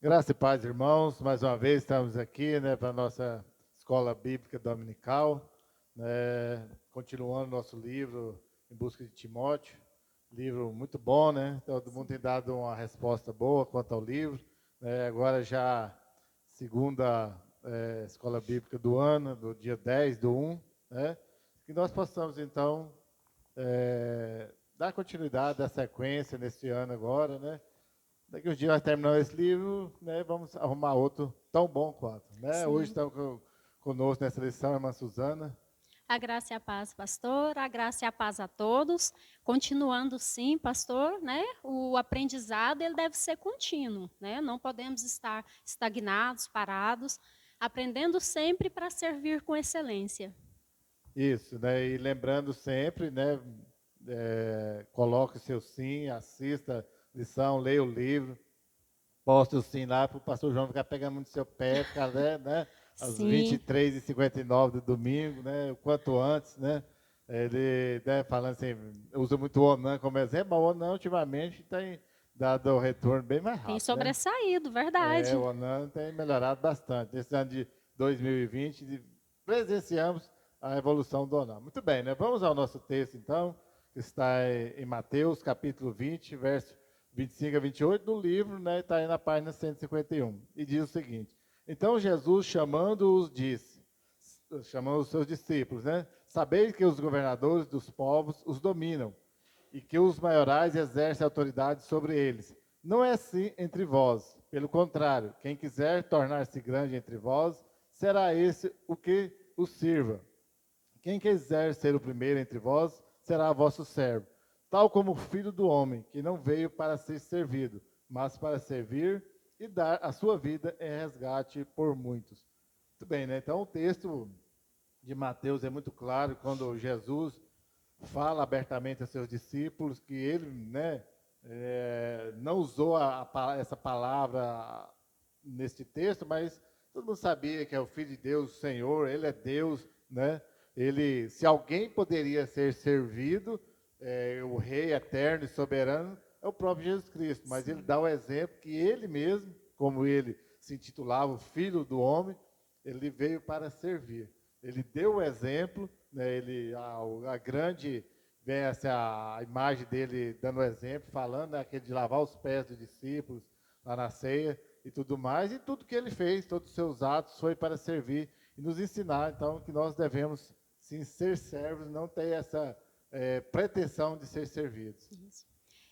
Graça e paz, irmãos. Mais uma vez estamos aqui, né, para a nossa escola bíblica dominical, né, continuando nosso livro Em Busca de Timóteo. Livro muito bom, né? Todo mundo tem Sim. dado uma resposta boa quanto ao livro. Agora já segunda escola bíblica do ano, do dia 10 do 1, né? Que nós possamos, então, dar continuidade, dar sequência nesse ano agora, né? Daqui uns dias nós terminamos esse livro, né, vamos arrumar outro tão bom quanto. Né? Hoje Sim. está conosco nessa lição a irmã Suzana. A graça e a paz, pastor. A graça e a paz a todos. Continuando, sim, pastor, né? O aprendizado ele deve ser contínuo, né? Não podemos estar estagnados, parados, aprendendo sempre para servir com excelência. Isso, né? E lembrando sempre, né? Coloque o seu sim, assista a lição, leia o livro, poste o sim lá para o pastor João ficar pegando no seu pé, ficar, né? Às Sim, 23h59 do domingo, né? O quanto antes, né? Ele, né, falando assim, usa muito o Onan como exemplo, mas o Onan ultimamente tem dado o retorno bem mais tem rápido, né? sobressaído, verdade. O Onan tem melhorado bastante. Nesse ano de 2020, presenciamos a evolução do Onan. Muito bem, né? Vamos ao nosso texto, então, que está em Mateus, capítulo 20, verso 25 a 28 do livro, né? Está aí na página 151. E diz o seguinte: Então Jesus, chamando-os, disse, chamando os seus discípulos, né? Sabeis que os governadores dos povos os dominam e que os maiorais exercem autoridade sobre eles. Não é assim entre vós. Pelo contrário, quem quiser tornar-se grande entre vós, será esse o que o sirva. Quem quiser ser o primeiro entre vós, será vosso servo. Tal como o filho do homem, que não veio para ser servido, mas para servir e dar a sua vida em resgate por muitos. Muito bem, né? Então o texto de Mateus é muito claro quando Jesus fala abertamente a seus discípulos que ele, né, não usou essa palavra neste texto, mas todo mundo sabia que é o Filho de Deus, o Senhor, ele é Deus, né? Ele, se alguém poderia ser servido, o Rei eterno e soberano é o próprio Jesus Cristo, mas ele Sim. dá o exemplo que ele mesmo, como ele se intitulava o Filho do Homem, ele veio para servir. Ele deu o exemplo, né, a grande, vem essa a imagem dele dando o exemplo, falando, né, aquele de lavar os pés dos discípulos lá na ceia e tudo mais, e tudo que ele fez, todos os seus atos foi para servir e nos ensinar, então, que nós devemos sim ser servos, não ter essa pretensão de ser servidos. Isso.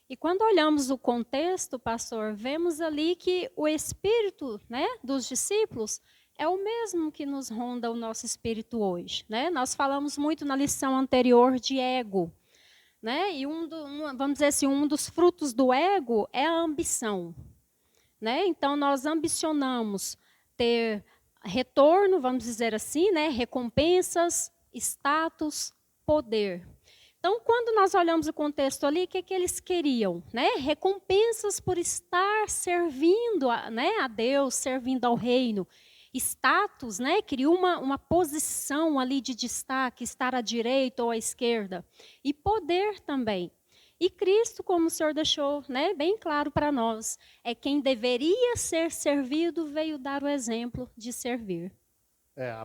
E quando olhamos o contexto, pastor, vemos ali que o espírito, né, dos discípulos é o mesmo que nos ronda o nosso espírito hoje, né? Nós falamos muito na lição anterior de ego, né? E vamos dizer assim, um dos frutos do ego é a ambição, né? Então nós ambicionamos ter retorno, vamos dizer assim, né? Recompensas, status, poder. Então, quando nós olhamos o contexto ali, o que, que eles queriam? Né? Recompensas por estar servindo né, a Deus, servindo ao reino. Status, né? Criou uma posição ali de destaque, estar à direita ou à esquerda. E poder também. E Cristo, como o Senhor deixou, né, bem claro para nós, é quem deveria ser servido, veio dar o exemplo de servir.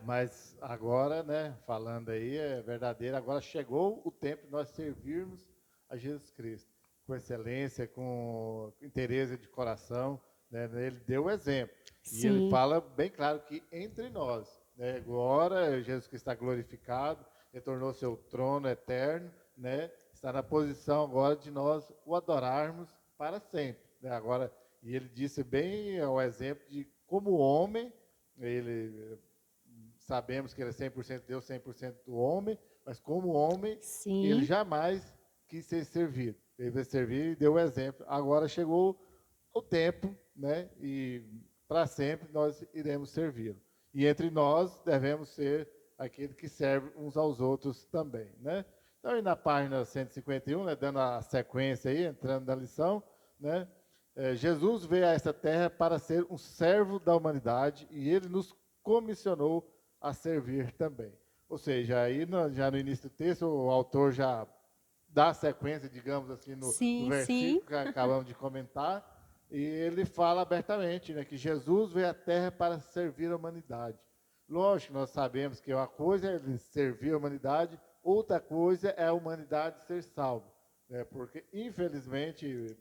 Mas agora, né, falando aí, é verdadeiro, agora chegou o tempo de nós servirmos a Jesus Cristo, com excelência, com interesse de coração, né, ele deu o exemplo, e ele Sim, fala bem claro que entre nós, né, agora Jesus Cristo está glorificado, retornou seu trono eterno, né, está na posição agora de nós o adorarmos para sempre, né, agora, e ele disse bem o exemplo de como homem, ele sabemos que ele é 100% Deus, 100% homem, mas como homem, ele sim. jamais quis ser servido. Ele veio servir e deu o exemplo. Agora chegou o tempo, né? E para sempre nós iremos servi-lo. E entre nós devemos ser aquele que serve uns aos outros também, né? Então, aí na página 151, né, dando a sequência aí, entrando na lição, né? Jesus veio a essa terra para ser um servo da humanidade e ele nos comissionou a servir também. Ou seja, aí já no início do texto, o autor já dá sequência, digamos assim, no Sim, sim. versículo que acabamos de comentar, E ele fala abertamente, né, que Jesus veio à Terra para servir a humanidade. Lógico, nós sabemos que uma coisa é ele servir a humanidade, outra coisa é a humanidade ser salva, né, porque, infelizmente,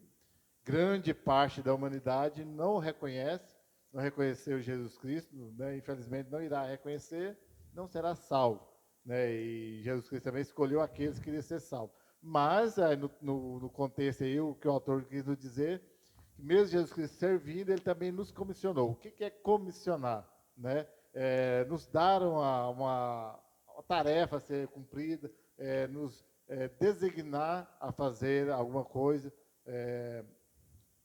grande parte da humanidade não reconhece, não reconheceu Jesus Cristo, né, infelizmente não irá reconhecer, não será salvo, né, e Jesus Cristo também escolheu aqueles que queriam ser salvos. Mas, no contexto aí, o que o autor quis nos dizer, mesmo Jesus Cristo servindo, ele também nos comissionou. O que é comissionar? Né? Nos dar uma tarefa a ser cumprida, nos designar a fazer alguma coisa,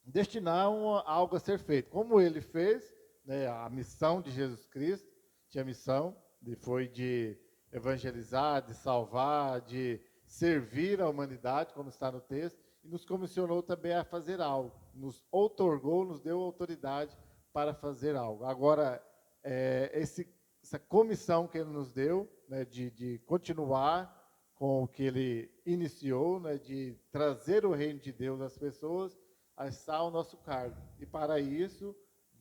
destinar algo a ser feito. Como ele fez, né, a missão de Jesus Cristo, tinha missão, foi de evangelizar, de salvar, de servir a humanidade, como está no texto, e nos comissionou também a fazer algo, nos outorgou, nos deu autoridade para fazer algo. Agora, essa comissão que ele nos deu, né, de continuar com o que ele iniciou, né, de trazer o reino de Deus às pessoas, está ao nosso cargo. E para isso,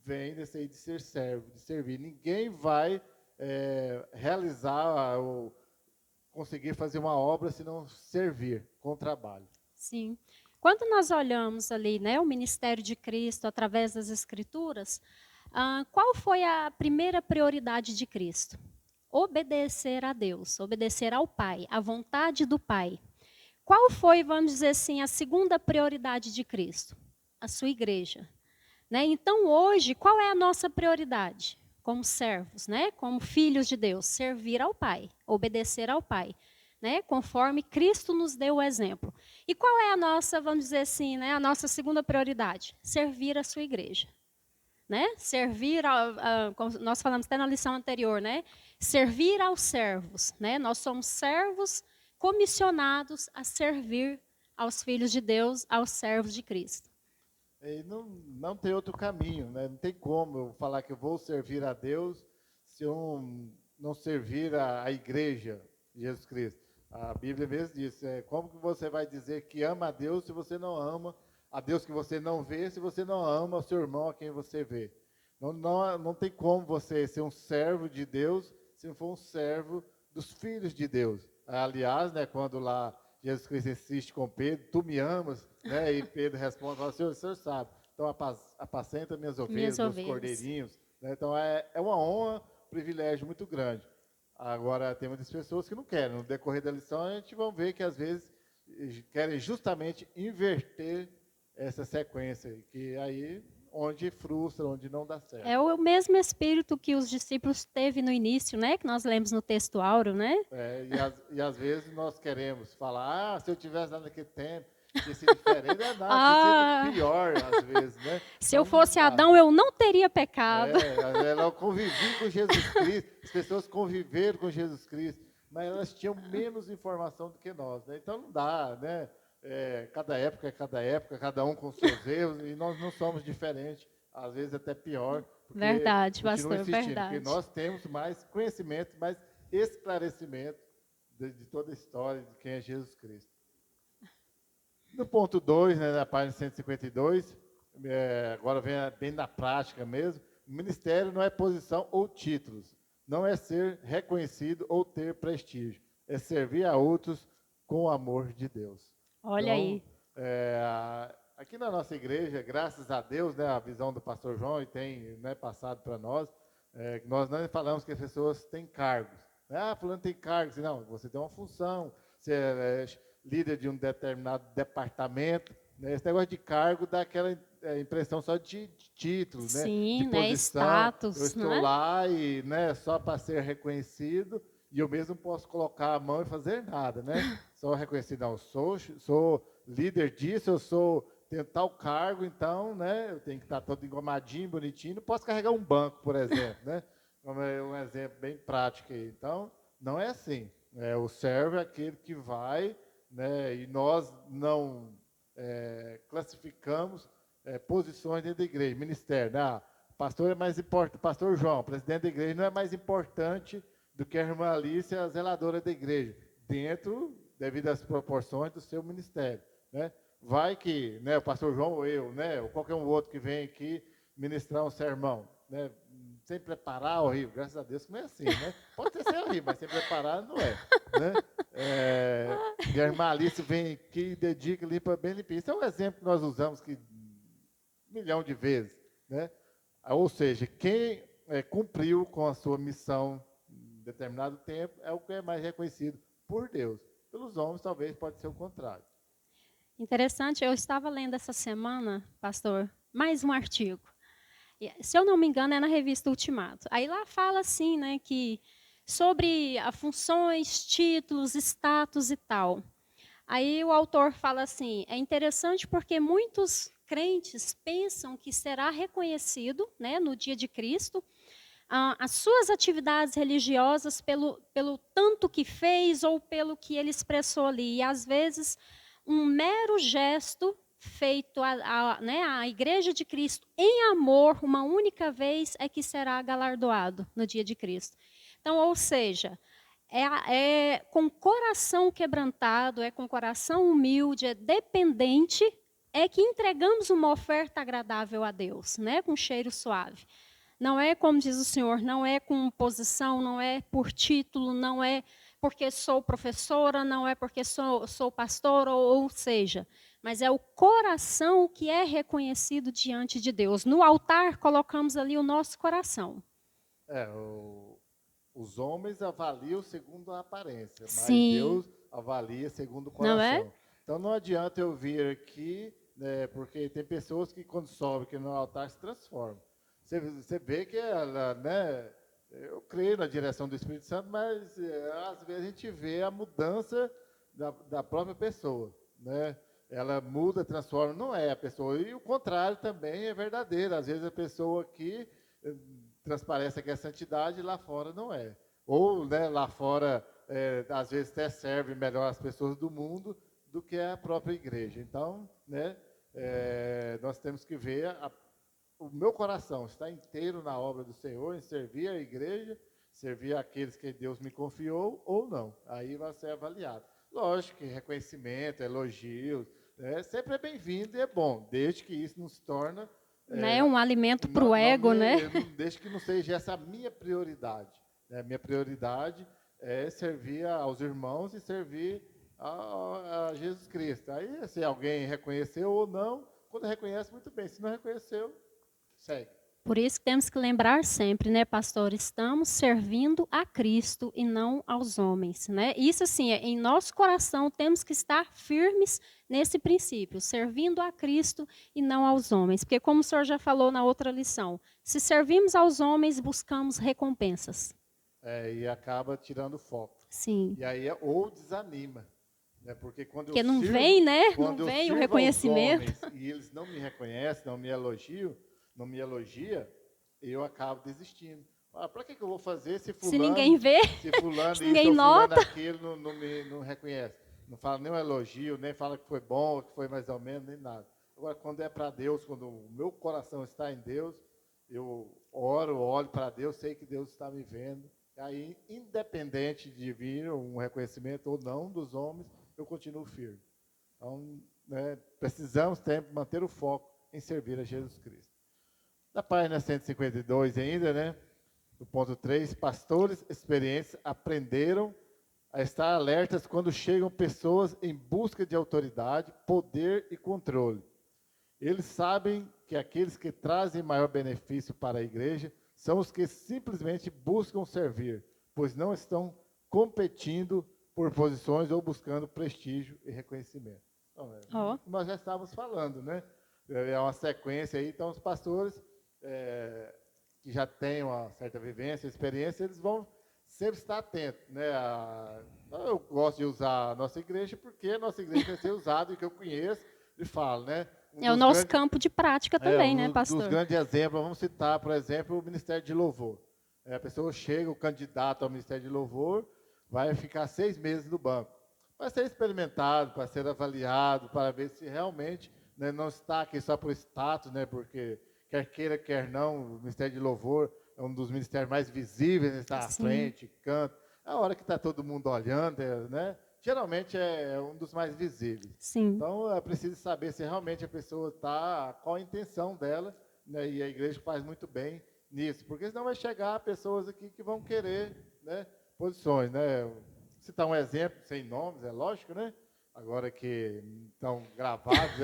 vem desse aí de ser servo, de servir. Ninguém vai realizar ou conseguir fazer uma obra se não servir com trabalho. Sim. Quando nós olhamos ali, né, o ministério de Cristo através das Escrituras, qual foi a primeira prioridade de Cristo? Obedecer a Deus, obedecer ao Pai, à vontade do Pai. Qual foi, vamos dizer assim, a segunda prioridade de Cristo? A sua igreja. Né? Então, hoje, qual é a nossa prioridade? Como servos, né? Como filhos de Deus, servir ao Pai, obedecer ao Pai. Né, conforme Cristo nos deu o exemplo. E qual é a nossa, vamos dizer assim, né, a nossa segunda prioridade? Servir a sua igreja. Né? Servir, como nós falamos até na lição anterior, né? Servir aos servos. Né? Nós somos servos comissionados a servir aos filhos de Deus, aos servos de Cristo. E não tem outro caminho, né? Não tem como eu falar que eu vou servir a Deus se eu não servir a igreja de Jesus Cristo. A Bíblia mesmo diz, como que você vai dizer que ama a Deus se você não ama a Deus que você não vê, se você não ama o seu irmão a quem você vê? Não tem como você ser um servo de Deus se não for um servo dos filhos de Deus. Aliás, né, quando lá Jesus Cristo insiste com Pedro, tu me amas, né, e Pedro responde, fala, o senhor sabe, então apacenta minhas ovelhas, meus cordeirinhos. Né, então é uma honra, um privilégio muito grande. Agora, tem muitas pessoas que não querem. No decorrer da lição, a gente vai ver que, às vezes, querem justamente inverter essa sequência, que aí onde frustra, onde não dá certo. É o mesmo espírito que os discípulos teve no início, né? Que nós lemos no texto áureo, né? E às vezes nós queremos falar, se eu tivesse lá naquele tempo, ia ser diferente, não é nada, ia ser pior, às vezes, né? Se eu fosse Adão, eu não teria pecado. Eu convivi com Jesus Cristo, as pessoas conviveram com Jesus Cristo, mas elas tinham menos informação do que nós, né? Então não dá, né? Cada época é cada época, cada um com seus erros, e nós não somos diferentes, às vezes até pior. Verdade, pastor, verdade. Porque nós temos mais conhecimento, mais esclarecimento de toda a história de quem é Jesus Cristo. No ponto 2, né, na página 152, agora vem bem na prática mesmo, o ministério não é posição ou títulos, não é ser reconhecido ou ter prestígio, é servir a outros com o amor de Deus. Olha então, aí. Aqui na nossa igreja, graças a Deus, né, a visão do pastor João e tem, né, passado para nós não falamos que as pessoas têm cargos. Fulano tem cargos. Não, você tem uma função, você é líder de um determinado departamento. Né, esse negócio de cargo dá aquela impressão só de título, sim, né, de posição. Status. Eu estou lá e, né, só para ser reconhecido. E eu mesmo posso colocar a mão e fazer nada, né? Sou reconhecido, não, sou líder disso, tenho tal cargo, então, né? Eu tenho que estar todo engomadinho, bonitinho. Não posso carregar um banco, por exemplo, né? Como é um exemplo bem prático aí. Então, não é assim. O servo é aquele que vai, né? E nós não classificamos posições dentro da igreja, ministério. Né? Pastor é mais importante, pastor João, presidente da igreja, não é mais importante do que a irmã Alice, a zeladora da igreja, devido às proporções do seu ministério. Né? vai que, né, o pastor João ou eu, né, ou qualquer um outro que vem aqui ministrar um sermão, né, sem preparar, horrível. Graças a Deus que não é assim, né? Pode ser horrível, mas sem preparar não é, né? E a irmã Alice vem aqui e dedica, limpa bem limpinho. Isso é um exemplo que nós usamos que 1 milhão de vezes, né? Ou seja, quem cumpriu com a sua missão em determinado tempo é o que é mais reconhecido por Deus. Pelos homens, talvez pode ser o contrário. Interessante, eu estava lendo essa semana, pastor, mais um artigo. Se eu não me engano, é na revista Ultimato. Aí lá fala assim, né, que sobre funções, títulos, status e tal. Aí o autor fala assim, é interessante porque muitos crentes pensam que será reconhecido, né, no dia de Cristo, as suas atividades religiosas pelo tanto que fez ou pelo que ele expressou ali. E às vezes um mero gesto feito né, à Igreja de Cristo em amor, uma única vez, é que será galardoado no dia de Cristo. Então, ou seja, é com coração quebrantado, é com coração humilde, é dependente, é que entregamos uma oferta agradável a Deus, né, com cheiro suave. Não é, como diz o Senhor, não é com posição, não é por título, não é porque sou professora, não é porque sou pastora, ou seja, mas é o coração que é reconhecido diante de Deus. No altar, colocamos ali o nosso coração. Os homens avaliam segundo a aparência, mas Sim. Deus avalia segundo o Não é? coração. Então não adianta eu vir aqui, né, porque tem pessoas que quando sobem aqui no altar se transformam. Você vê que ela, né, eu creio na direção do Espírito Santo, mas às vezes a gente vê a mudança da própria pessoa, né? Ela muda, transforma, não é a pessoa. E o contrário também é verdadeiro. Às vezes a pessoa aqui transparece que é santidade e lá fora não é. Ou, né, lá fora, às vezes até serve melhor as pessoas do mundo do que a própria igreja. Então, né, nós temos que ver o meu coração está inteiro na obra do Senhor, em servir a igreja, servir aqueles que Deus me confiou ou não. Aí vai ser avaliado. Lógico que reconhecimento, elogios, sempre é bem-vindo e é bom, desde que isso não se torna Né? Um alimento para o ego, né? Desde que não seja essa a minha prioridade. Né? Minha prioridade é servir aos irmãos e servir a Jesus Cristo. Aí, se alguém reconheceu ou não, quando reconhece, muito bem. Se não reconheceu, segue. Por isso que temos que lembrar sempre, né, pastor, estamos servindo a Cristo e não aos homens, né? Isso assim, em nosso coração temos que estar firmes nesse princípio, servindo a Cristo e não aos homens, porque como o senhor já falou na outra lição, se servimos aos homens, buscamos recompensas. E acaba tirando foco. Sim. E aí ou desanima, né? Porque quando porque eu não sirvo, vem, né? quando Não eu vem o sirvo reconhecimento. aos homens e eles não me reconhecem, não me elogiam, não me elogia, eu acabo desistindo. Para que eu vou fazer se fulano, se ninguém vê, se fulano se isso ninguém ou fulano nota, aquilo não reconhece? Não fala nem um elogio, nem fala que foi bom, que foi mais ou menos, nem nada. Agora, quando é para Deus, quando o meu coração está em Deus, eu oro, olho para Deus, sei que Deus está me vendo. Aí, independente de vir um reconhecimento ou não dos homens, eu continuo firme. Então, né, precisamos sempre manter o foco em servir a Jesus Cristo. Na página 152 ainda, né, no ponto 3, pastores experientes aprenderam a estar alertas quando chegam pessoas em busca de autoridade, poder e controle. Eles sabem que aqueles que trazem maior benefício para a igreja são os que simplesmente buscam servir, pois não estão competindo por posições ou buscando prestígio e reconhecimento. Então, nós já estávamos falando, né? É uma sequência aí, então os pastores que já têm uma certa vivência, experiência, eles vão sempre estar atentos, né? Eu gosto de usar a nossa igreja porque a nossa igreja vai ser usada e que eu conheço e falo, né? É o nosso campo de prática também, né, pastor? Dos grandes exemplos, vamos citar, por exemplo, o Ministério de Louvor. A pessoa chega, o candidato ao Ministério de Louvor, vai ficar 6 meses no banco. Vai ser experimentado, para ser avaliado, para ver se realmente, né, não está aqui só por status, né, porque quer queira, quer não, o Ministério de Louvor é um dos ministérios mais visíveis, está à frente, canta. A hora que está todo mundo olhando, né, geralmente é um dos mais visíveis. Sim. Então, é preciso saber se realmente a pessoa está, qual a intenção dela, né? E a igreja faz muito bem nisso, porque senão vai chegar pessoas aqui que vão querer, né, posições, né? Citar um exemplo, sem nomes, é lógico, né? Agora que estão gravados,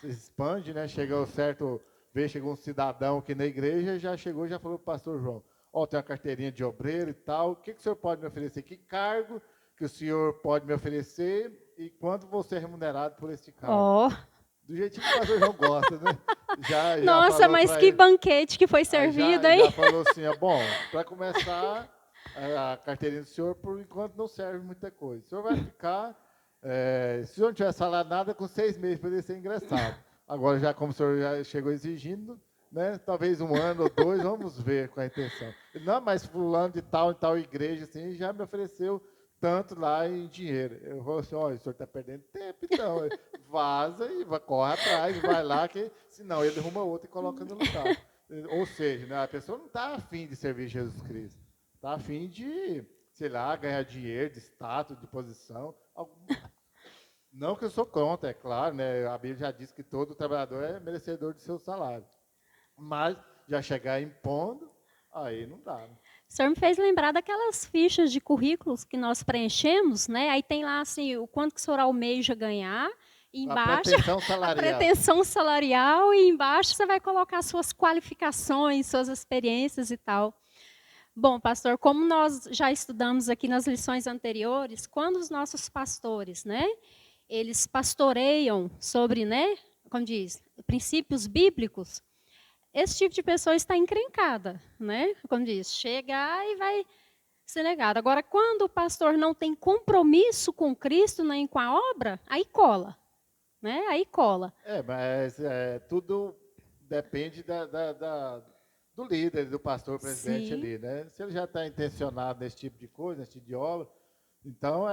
se expande, né? Chegou certo, chegou um cidadão aqui na igreja, já chegou, já falou para o pastor João, ó, tem uma carteirinha de obreiro e tal, o que o senhor pode me oferecer? Que cargo que o senhor pode me oferecer e quanto vou ser remunerado por este cargo? Ó. Do jeitinho que o pastor João gosta, né? Já Nossa, falou mas pra que ele. banquete que foi Aí servido, hein? já falou assim, ó, bom, para começar, a carteirinha do senhor, por enquanto, não serve muita coisa. O senhor vai ficar, se o senhor não tiver salário nada, com 6 meses para ele ser ingressado. Agora, já como o senhor já chegou exigindo, né, talvez 1 ano ou 2, vamos ver com a intenção. Não, mas fulano de tal em tal igreja, assim, já me ofereceu tanto lá em dinheiro. Eu falo assim, olha, o senhor está perdendo tempo, então. Vaza e corre atrás, vai lá, que senão ele arruma outro e coloca no lugar. Ou seja, né, a pessoa não está afim de servir Jesus Cristo. Está afim de, sei lá, ganhar dinheiro, de status, de posição. Não que eu sou contra, é claro, né? A Bíblia já diz que todo trabalhador é merecedor de seu salário. Mas já chegar impondo, aí não dá. Né? O senhor me fez lembrar daquelas fichas de currículos que nós preenchemos, né? Aí tem lá assim, o quanto que o senhor almeja ganhar, e embaixo a pretensão salarial, e embaixo você vai colocar suas qualificações, suas experiências e tal. Bom, pastor, como nós já estudamos aqui nas lições anteriores, quando os nossos pastores, né, eles pastoreiam sobre, né, como diz, princípios bíblicos, esse tipo de pessoa está encrencada, né? Como diz, chegar e vai ser negado. Agora, quando o pastor não tem compromisso com Cristo nem com a obra, aí cola, né? Aí cola. Mas tudo depende do líder, do pastor, presidente Sim. ali, né? Se ele já está intencionado nesse tipo de coisa, nesse tipo de obra, então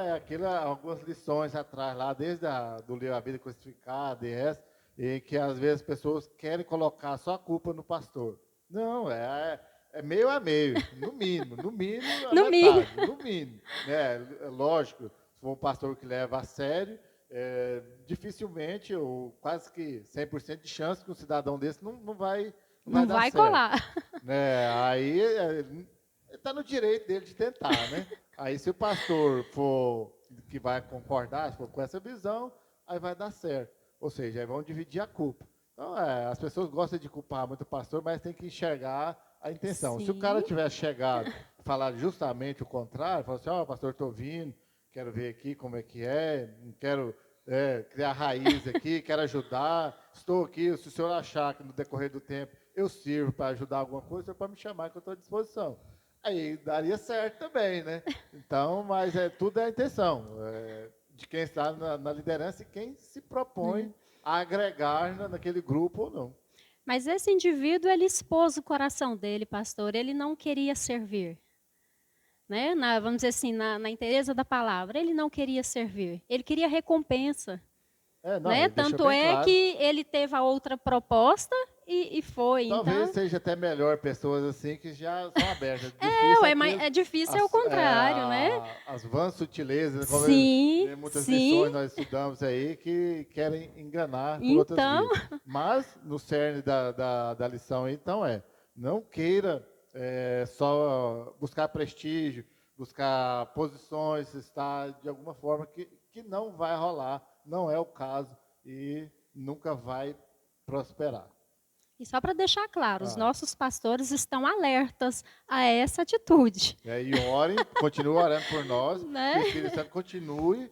algumas lições atrás lá, desde do livro A Vida Crucificada e essa, e que às vezes as pessoas querem colocar só a culpa no pastor. Não, é meio a meio, no mínimo a no metade, mínimo. no mínimo. Né? Lógico, se for um pastor que leva a sério, dificilmente, ou quase que 100% de chance que um cidadão desse não vai dar certo. Colar. Né? Aí está no direito dele de tentar, né? Aí se o pastor for que vai concordar, se for com essa visão, aí vai dar certo. Ou seja, aí vão dividir a culpa. Então, as pessoas gostam de culpar muito o pastor, mas tem que enxergar a intenção. Sim. Se o cara tivesse chegado e falar justamente o contrário, falar assim, ó, pastor, estou vindo, quero ver aqui como é que não quero criar raiz aqui, quero ajudar, estou aqui, se o senhor achar que no decorrer do tempo eu sirvo para ajudar alguma coisa, o senhor pode me chamar que eu estou à disposição. Aí daria certo também, né? Então, mas tudo é a intenção de quem está na liderança e quem se propõe a agregar naquele grupo ou não. Mas esse indivíduo, ele expôs o coração dele, pastor, ele não queria servir. Né? Vamos dizer assim, na inteireza da palavra, ele não queria servir, ele queria recompensa. Né? Tanto claro. que ele teve a outra proposta e foi. Talvez então seja até melhor pessoas assim que já são abertas. É difícil é o contrário, né? As vãs sutilezas, como muitas lições nós estudamos aí, que querem enganar por outras vias. Mas, no cerne da lição, então, não queira só buscar prestígio, buscar posições, estar de alguma forma que não vai rolar, não é o caso e nunca vai prosperar. E só para deixar claro, os nossos pastores estão alertas a essa atitude. E orem, continuem orando por nós, né? Que o Espírito Santo continue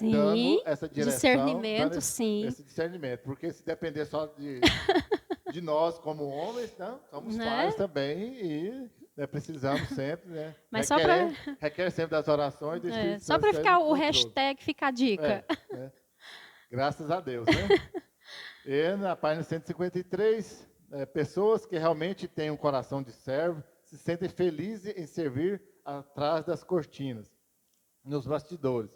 dando essa direção. Discernimento, esse discernimento. Porque se depender só de nós como homens, não, somos pais também e precisamos sempre, né? Mas requer sempre das orações do Espírito Santo. Só para ficar o hashtag, fica a dica. Graças a Deus, né? E na página 153, pessoas que realmente têm um coração de servo se sentem felizes em servir atrás das cortinas, nos bastidores,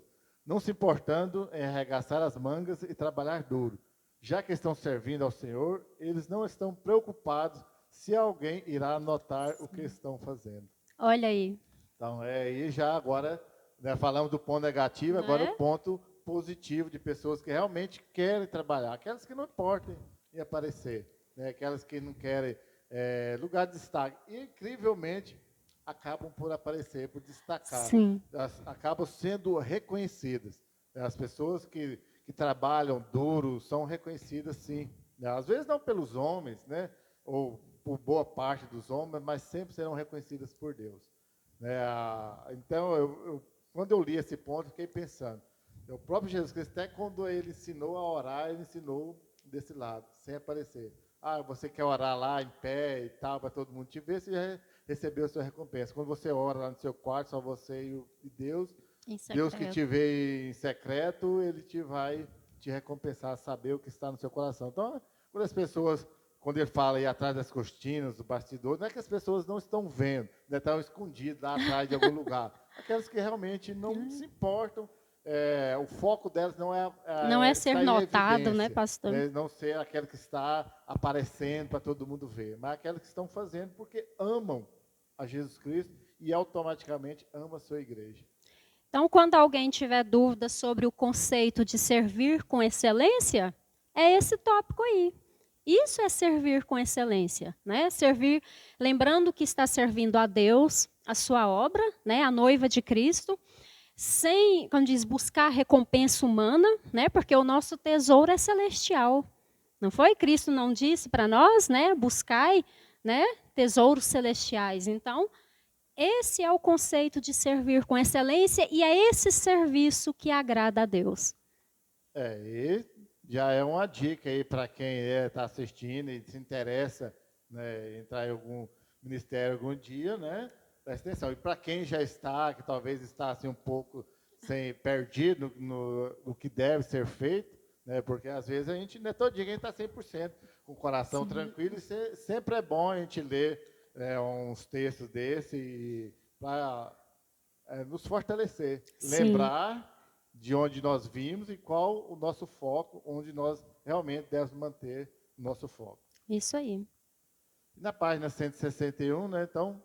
não se importando em arregaçar as mangas e trabalhar duro. Já que estão servindo ao Senhor, eles não estão preocupados se alguém irá notar o que estão fazendo. Olha aí. Então, e já agora né, falamos do ponto negativo, Não agora é? o ponto positivo de pessoas que realmente querem trabalhar, aquelas que não importam em aparecer, né, aquelas que não querem lugar de destaque. E, incrivelmente, acabam por aparecer, por destacar, Sim. elas acabam sendo reconhecidas. As pessoas que trabalham duro são reconhecidas, sim. Né? Às vezes não pelos homens, né? Ou por boa parte dos homens, mas sempre serão reconhecidas por Deus. Né? Então, quando eu li esse ponto, fiquei pensando. O próprio Jesus Cristo, até quando ele ensinou a orar, ele ensinou desse lado, sem aparecer. Ah, você quer orar lá em pé e tal, para todo mundo te ver, você já recebeu a sua recompensa. Quando você ora lá no seu quarto, só você e Deus, Em Deus que secreto. te vê em secreto, ele vai te recompensar, saber o que está no seu coração. Então, quando as pessoas, quando ele fala aí atrás das cortinas, do bastidor, não é que as pessoas não estão vendo, né, estão escondidas lá atrás de algum lugar. Aquelas que realmente não se importam, o foco delas não Não é ser está em notado, né, evidência, pastor? né, não ser aquela que está aparecendo para todo mundo ver, mas aquelas que estão fazendo porque amam a Jesus Cristo e automaticamente amam a sua igreja. Então, quando alguém tiver dúvida sobre o conceito de servir com excelência, é esse tópico aí. Isso é servir com excelência, né? Servir, lembrando que está servindo a Deus, a sua obra, né? A noiva de Cristo, sem, como diz, buscar recompensa humana, né? Porque o nosso tesouro é celestial. Não foi? Cristo não disse para nós, né? Buscai, né? Tesouros celestiais. Então, esse é o conceito de servir com excelência e é esse serviço que agrada a Deus. E já é uma dica aí para quem está assistindo e se interessa, né, entrar em algum ministério algum dia, né? Presta atenção. E para quem já está, que talvez está assim um pouco perdido no que deve ser feito, né? Porque às vezes a gente não é todo dia que a gente está 100% com o coração tranquilo e sempre é bom a gente ler uns textos desse para nos fortalecer, Sim. lembrar de onde nós vimos e qual o nosso foco, onde nós realmente devemos manter o nosso foco. Isso aí. Na página 161, né, então,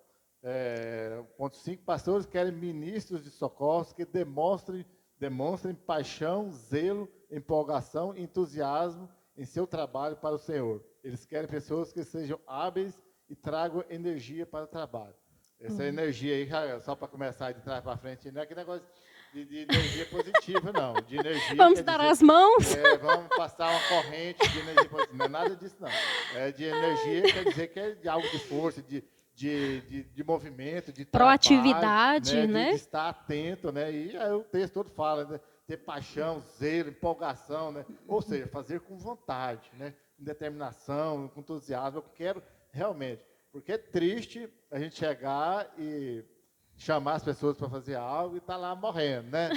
ponto 5, pastores querem ministros de socorros que demonstrem paixão, zelo, empolgação e entusiasmo em seu trabalho para o Senhor. Eles querem pessoas que sejam hábeis e tragam energia para o trabalho. Essa energia aí, só para começar de trás para frente, não é aquele negócio de energia positiva, não. De energia, Vamos dar as mãos. Vamos passar uma corrente de energia positiva. Não é nada disso, não. De energia quer dizer que é de algo de força, de movimento, de proatividade, trabalho, né? De estar atento, né? E aí o texto todo fala, né? Ter paixão, zelo, empolgação, né? Ou seja, fazer com vontade, né? Com determinação, com entusiasmo. Eu quero realmente, porque é triste a gente chegar e chamar as pessoas para fazer algo e tá lá morrendo, né?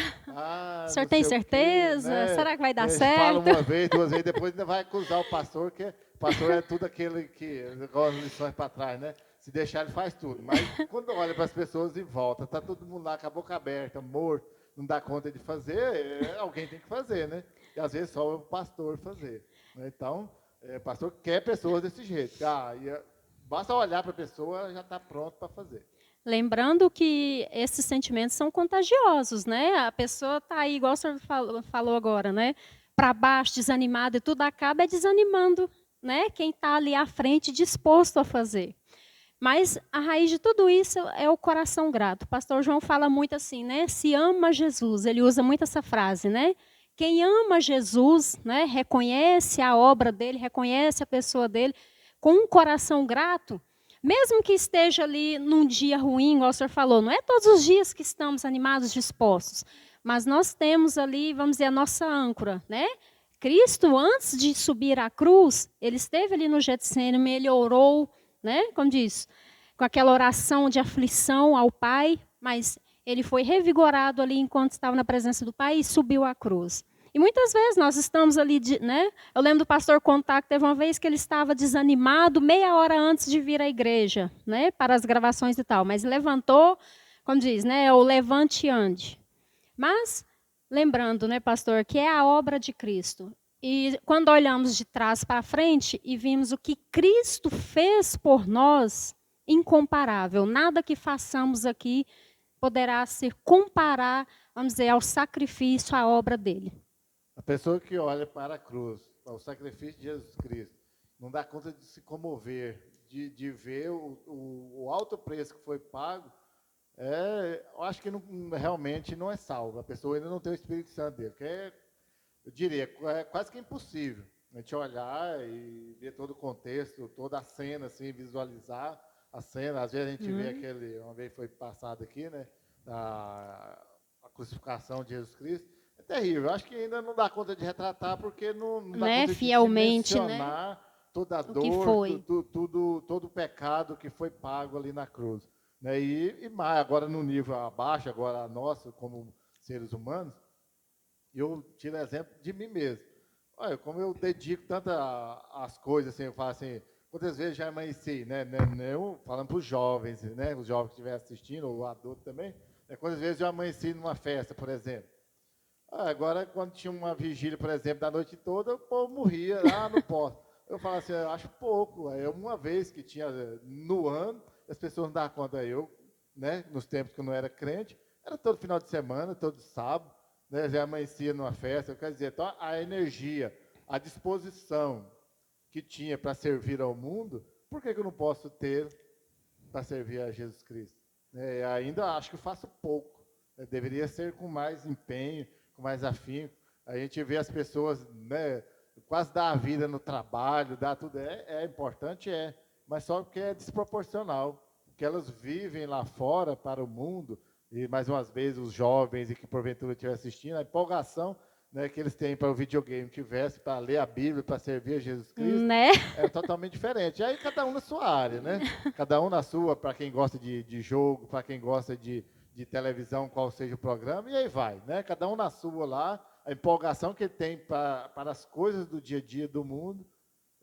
O senhor tem certeza? Né? Será que vai dar certo? Fala certo? uma vez, duas vezes, depois ainda vai acusar o pastor, que o pastor é tudo aquele que, igual as lições para trás, né? Se deixar, ele faz tudo. Mas quando olha para as pessoas em volta, tá todo mundo lá com a boca aberta, morto, não dá conta de fazer, alguém tem que fazer, né? E às vezes só o pastor fazer. Né? Então, o pastor quer pessoas desse jeito. Basta olhar para a pessoa, ela já está pronta para fazer. Lembrando que esses sentimentos são contagiosos, né? A pessoa está aí, igual o senhor falou agora, né? Para baixo, desanimada, e tudo acaba desanimando, né? Quem está ali à frente, disposto a fazer. Mas a raiz de tudo isso é o coração grato. O pastor João fala muito assim, né? Se ama Jesus, ele usa muito essa frase, né? Quem ama Jesus, né? Reconhece a obra dele, reconhece a pessoa dele, com um coração grato, mesmo que esteja ali num dia ruim, igual o senhor falou, não é todos os dias que estamos animados, dispostos, mas nós temos ali, vamos dizer, a nossa âncora, né? Cristo, antes de subir à cruz, ele esteve ali no Getsêmani, ele orou, né? Como diz, com aquela oração de aflição ao Pai, mas ele foi revigorado ali enquanto estava na presença do Pai e subiu à cruz. E muitas vezes nós estamos ali, né? Eu lembro do pastor contar que teve uma vez que ele estava desanimado meia hora antes de vir à igreja, né? Para as gravações e tal, mas levantou, como diz, né? O levante e ande. Mas, lembrando, né, pastor, que é a obra de Cristo. E quando olhamos de trás para frente e vimos o que Cristo fez por nós, incomparável. Nada que façamos aqui poderá se comparar, vamos dizer, ao sacrifício, à obra dele. A pessoa que olha para a cruz, para o sacrifício de Jesus Cristo, não dá conta de se comover, de ver o alto preço que foi pago, eu acho que realmente não é salvo. A pessoa ainda não tem o Espírito Santo dele, que eu diria, é quase que impossível a gente olhar e ver todo o contexto, toda a cena, assim, visualizar a cena. Às vezes a gente vê uma vez foi passado aqui, né, a crucificação de Jesus Cristo. É terrível. Eu acho que ainda não dá conta de retratar, porque não dá Né? conta de Fielmente, né? dimensionar toda a O que dor, foi. todo o pecado que foi pago ali na cruz. Né? E mais, agora no nível abaixo, agora nosso, como seres humanos, eu tiro exemplo de mim mesmo. Olha, como eu dedico tanto às coisas, assim, eu falo assim, quantas vezes já amanheci, né? Eu falando para os jovens, né? Os jovens que estiverem assistindo, ou o adulto também, quantas vezes eu amanheci numa festa, por exemplo. Agora, quando tinha uma vigília, por exemplo, da noite toda, o povo morria, não posso. Eu falava assim, eu acho pouco. Aí, uma vez que tinha no ano, as pessoas não davam conta. Eu, né, nos tempos que eu não era crente, era todo final de semana, todo sábado, né, já amanhecia numa festa. Eu quero dizer, então, a energia, a disposição que tinha para servir ao mundo, por que eu não posso ter para servir a Jesus Cristo? Ainda acho que eu faço pouco. Deveria ser com mais empenho, com mais afinco. A gente vê as pessoas, né, quase dar a vida no trabalho, dar tudo. É importante, mas só porque é desproporcional. O que elas vivem lá fora para o mundo, e mais uma vez os jovens e que porventura estiver assistindo, a empolgação, né, que eles têm para o videogame, tivesse para ler a Bíblia, para servir a Jesus Cristo, Né? é totalmente diferente. E aí cada um na sua área, né? Cada um na sua, para quem gosta de jogo, para quem gosta de televisão, qual seja o programa, e aí vai, né? Cada um na sua lá, a empolgação que ele tem para as coisas do dia a dia do mundo,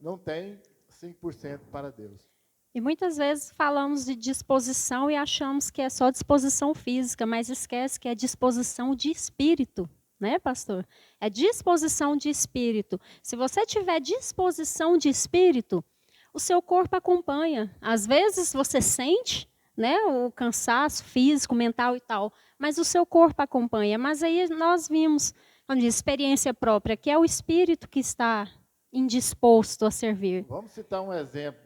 não tem 5% para Deus. E muitas vezes falamos de disposição e achamos que é só disposição física, mas esquece que é disposição de espírito, né, pastor? É disposição de espírito. Se você tiver disposição de espírito, o seu corpo acompanha. Às vezes você sente, né, o cansaço físico, mental e tal, mas o seu corpo acompanha. Mas aí nós vimos, vamos dizer, experiência própria, que é o espírito que está indisposto a servir. Vamos citar um exemplo,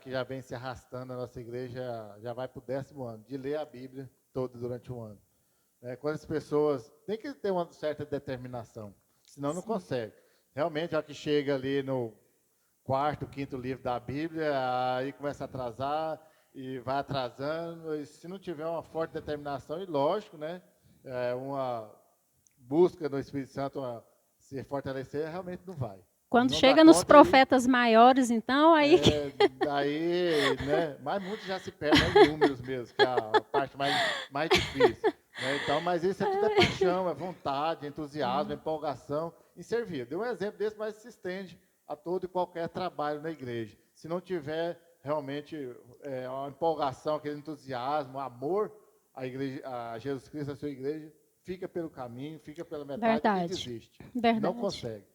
que já vem se arrastando na nossa igreja, já vai para o 10º ano, de ler a Bíblia toda durante um ano. Quando as pessoas têm que ter uma certa determinação, senão não consegue. Realmente, a que chega ali no 4º, 5º livro da Bíblia, aí começa a atrasar e vai atrasando. E se não tiver uma forte determinação, e lógico, né, uma busca no Espírito Santo se fortalecer, realmente não vai. Quando Não chega nos profetas maiores, então, aí... Daí, né, mas muitos já se perdem em números mesmo, que é a parte mais difícil. Né? Então, mas isso tudo é paixão, é vontade, entusiasmo, empolgação em servir. Dei um exemplo desse, mas se estende a todo e qualquer trabalho na igreja. Se não tiver realmente uma empolgação, aquele entusiasmo, amor a Jesus Cristo, a sua igreja, fica pelo caminho, fica pela metade e desiste. Verdade. Não consegue.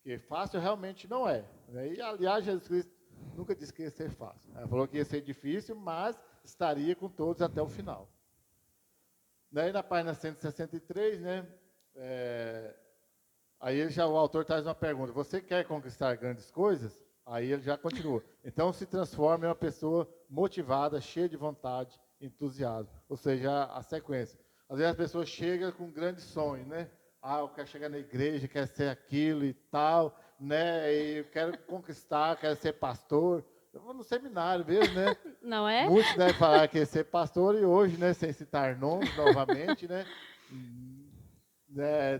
Porque fácil realmente não é. Né? E, aliás, Jesus Cristo nunca disse que ia ser fácil. Ele falou que ia ser difícil, mas estaria com todos até o final. Daí, na página 163, né, aí o autor traz uma pergunta. Você quer conquistar grandes coisas? Aí ele já continua. Então, se transforma em uma pessoa motivada, cheia de vontade, entusiasmo. Ou seja, a sequência. Às vezes as pessoas chegam com grandes sonhos, né? Eu quero chegar na igreja, quero ser aquilo e tal, né? E eu quero conquistar, quero ser pastor. Eu vou no seminário mesmo, né? Não é? Muitos devem falar que quer ser pastor e hoje, né, sem citar nomes novamente, né?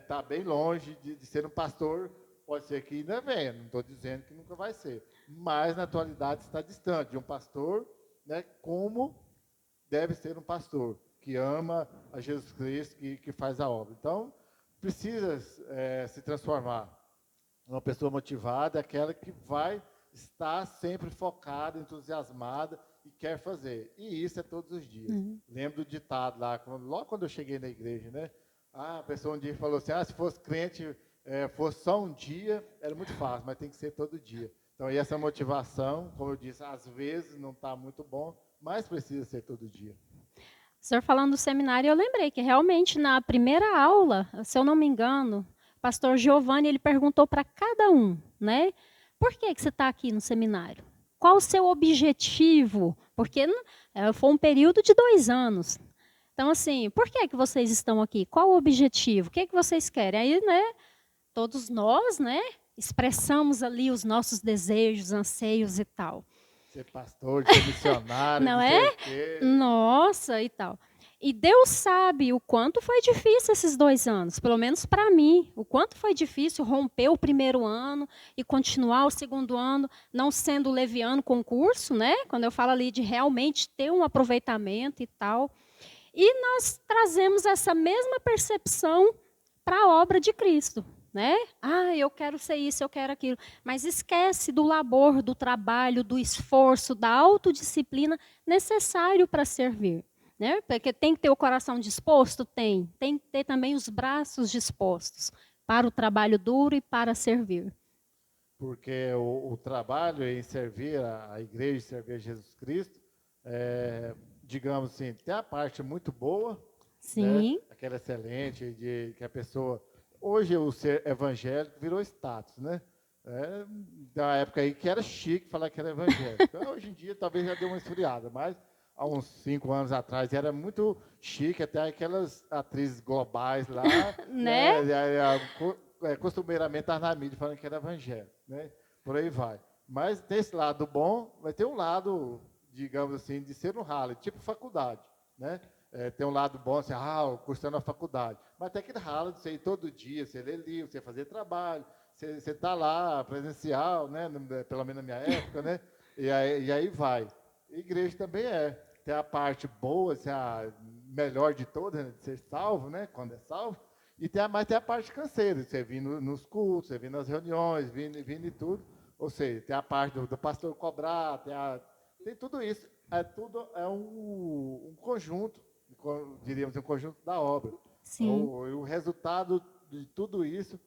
Tá bem longe de ser um pastor. Pode ser que ainda venha, não estou dizendo que nunca vai ser. Mas na atualidade está distante de um pastor, né? Como deve ser um pastor que ama a Jesus Cristo, que faz a obra. Então, precisa se transformar numa pessoa motivada, aquela que vai estar sempre focada, entusiasmada e quer fazer. E isso é todos os dias. Lembro do ditado lá, logo quando eu cheguei na igreja, né? A pessoa um dia falou assim, se fosse crente, fosse só um dia, era muito fácil, mas tem que ser todo dia. Então, e essa motivação, como eu disse, às vezes não está muito bom, mas precisa ser todo dia. senhor falando do seminário, eu lembrei que realmente na primeira aula, se eu não me engano, o pastor Giovanni, ele perguntou para cada um, né? Por que você está aqui no seminário? Qual o seu objetivo? Porque foi um período de 2 anos. Então, assim, por que vocês estão aqui? Qual o objetivo? O que vocês querem? Aí, né, todos nós, né, expressamos ali os nossos desejos, anseios e tal. Ser pastor, de ser missionário, Não de é? ser o quê. Nossa, e tal. E Deus sabe o quanto foi difícil esses 2 anos, pelo menos para mim, o quanto foi difícil romper o primeiro ano e continuar o segundo ano, não sendo leviano com o curso, né? Quando eu falo ali de realmente ter um aproveitamento e tal. E nós trazemos essa mesma percepção para a obra de Cristo, né? Ah, eu quero ser isso, eu quero aquilo. Mas esquece do labor, do trabalho, do esforço, da autodisciplina necessário para servir. Né? Porque tem que ter o coração disposto? Tem. Tem que ter também os braços dispostos para o trabalho duro e para servir. Porque o trabalho em servir a igreja, servir a Jesus Cristo, digamos assim, tem a parte muito boa, Sim. né? Aquela excelente, de que a pessoa... Hoje o ser evangélico virou status, né? Da época aí que era chique falar que era evangélico. Então, hoje em dia talvez já deu uma esfriada, mas há uns 5 anos atrás era muito chique, até aquelas atrizes globais lá, Né? costumeiramente estava na mídia falando que era evangélico, né? Por aí vai. Mas desse lado bom, vai ter um lado, digamos assim, de ser um ralo, tipo faculdade, né? Tem um lado bom, assim, cursando a faculdade. Mas tem aquele ralo de você ir todo dia, você ler livro, você fazer trabalho, você tá lá, presencial, né? Pelo menos na minha época, né? E aí vai. Igreja também tem a parte boa, assim, a melhor de todas, né, de ser salvo, né? Quando é salvo. E tem a parte canseira, você vir nos cultos, você vir nas reuniões, vir e tudo. Ou seja, tem a parte do pastor cobrar, tem tudo isso. Tudo é um conjunto, diríamos, um conjunto da obra. Sim. O resultado de tudo isso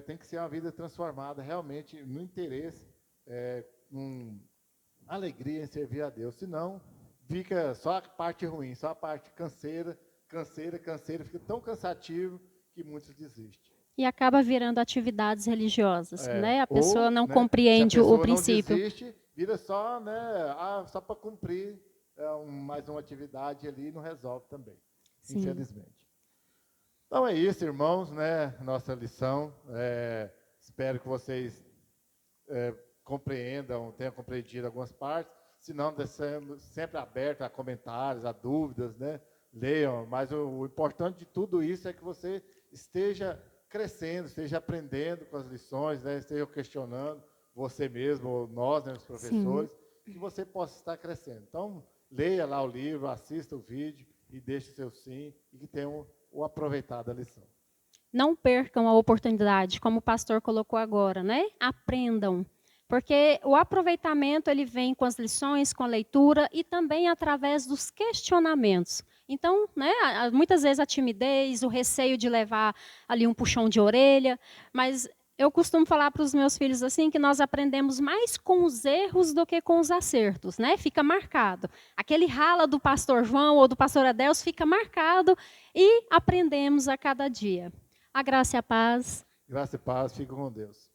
tem que ser uma vida transformada realmente no interesse, com alegria em servir a Deus. Senão, fica só a parte ruim, só a parte canseira, fica tão cansativo que muitos desistem. E acaba virando atividades religiosas, né? A pessoa não né, compreende se a pessoa o princípio. não desiste, vira só, né, só para cumprir mais uma atividade ali e não resolve também, Sim. infelizmente. Então é isso, irmãos, né? Nossa lição. Espero que vocês compreendam, tenham compreendido algumas partes. Se não, deixando sempre aberto a comentários, a dúvidas, né? Leiam. Mas o importante de tudo isso é que você esteja crescendo, esteja aprendendo com as lições, né? Esteja questionando você mesmo, ou nós, né, os professores, que você possa estar crescendo. Então, leia lá o livro, assista o vídeo e deixe seu sim e que tenham o aproveitado da lição. Não percam a oportunidade, como o pastor colocou agora, né? Aprendam. Porque o aproveitamento ele vem com as lições, com a leitura e também através dos questionamentos. Então, né, muitas vezes a timidez, o receio de levar ali um puxão de orelha, mas eu costumo falar para os meus filhos assim que nós aprendemos mais com os erros do que com os acertos, né? Fica marcado. Aquele rala do pastor João ou do pastor Adelso fica marcado e aprendemos a cada dia. A graça e a paz. Graça e paz, fiquem com Deus.